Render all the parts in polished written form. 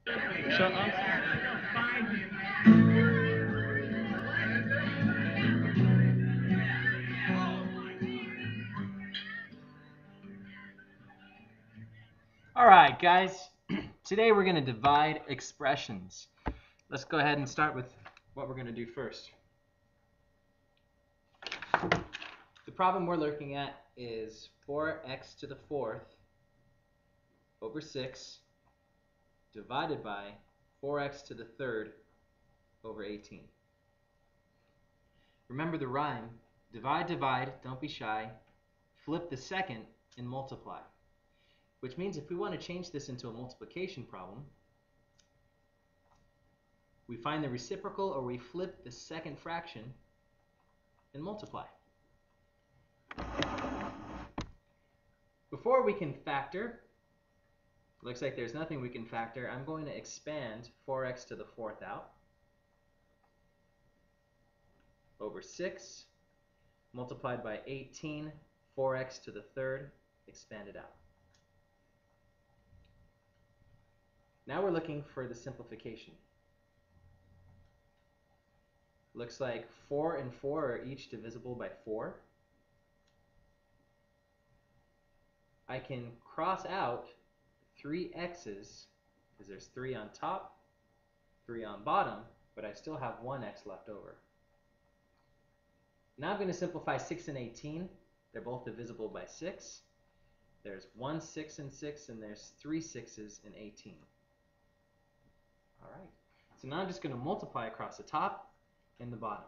Shut up. All right, guys. Today we're going to divide expressions. Let's go ahead and start with what we're going to do first. The problem we're looking at is 4x to the fourth over 6 divided by 4x to the third over 18. Remember the rhyme, divide, divide, don't be shy, flip the second and multiply. Which means if we want to change this into a multiplication problem, we find the reciprocal or we flip the second fraction and multiply. Before we can factor, looks like there's nothing we can factor, I'm going to expand 4x to the fourth out over 6 multiplied by 18, 4x to the third, expanded out. Now we're looking for the simplification. Looks like 4 and 4 are each divisible by 4. I can cross out 3 x's because there's 3 on top, 3 on bottom, but I still have 1 x left over. Now I'm going to simplify 6 and 18. They're both divisible by 6. There's 1 6 and 6, and there's 3 6's in 18. All right. So now I'm just going to multiply across the top and the bottom.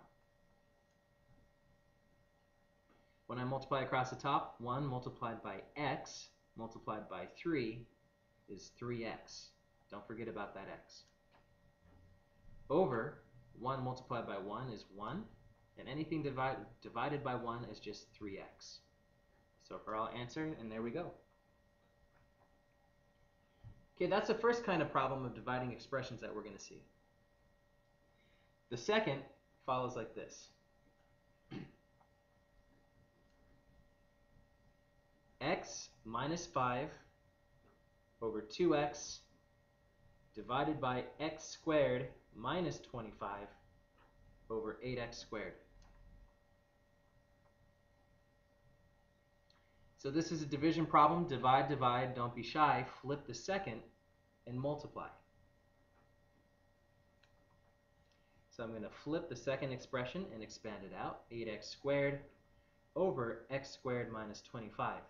When I multiply across the top, 1 multiplied by x multiplied by 3 is 3x. Don't forget about that x. Over 1 multiplied by 1 is 1, and anything divided by 1 is just 3x. So for our answer, and there we go. Okay, that's the first kind of problem of dividing expressions that we're going to see. The second follows like this. X minus 5 over 2x divided by x squared minus 25 over 8x squared. So this is a division problem. Divide, divide, don't be shy. Flip the second and multiply. So I'm going to flip the second expression and expand it out. 8x squared over x squared minus 25.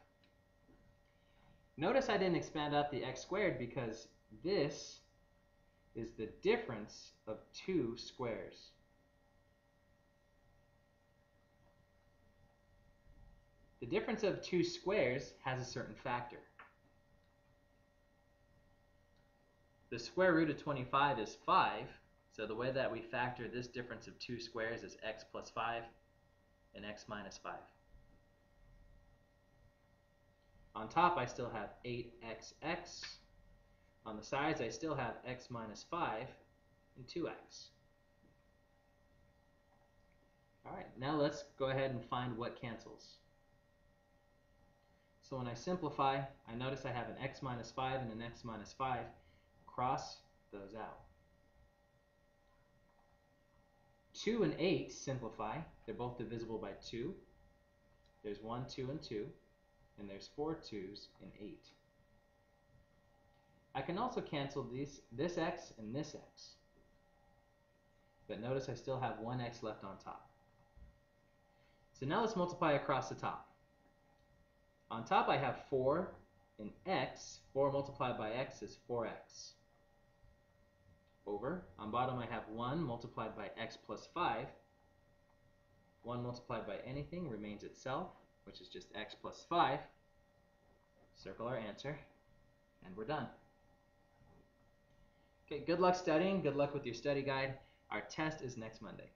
Notice I didn't expand out the x squared because this is the difference of two squares. The difference of two squares has a certain factor. The square root of 25 is 5, so the way that we factor this difference of two squares is x plus 5 and x minus 5. On top I still have 8xx. On the sides I still have x minus 5 and 2x. Alright, now let's go ahead and find what cancels. So when I simplify, I notice I have an x minus 5 and an x minus 5. Cross those out. 2 and 8 simplify. They're both divisible by 2. There's 1, 2, and 2. And there's 4 2's in 8. I can also cancel this x and this x. But notice I still have 1x left on top. So now let's multiply across the top. On top I have 4 and x. 4 multiplied by x is 4x. Over. On bottom I have 1 multiplied by x plus 5. 1 multiplied by anything remains itself, which is just x plus 5. Circle our answer, and we're done. Okay, good luck studying. Good luck with your study guide. Our test is next Monday.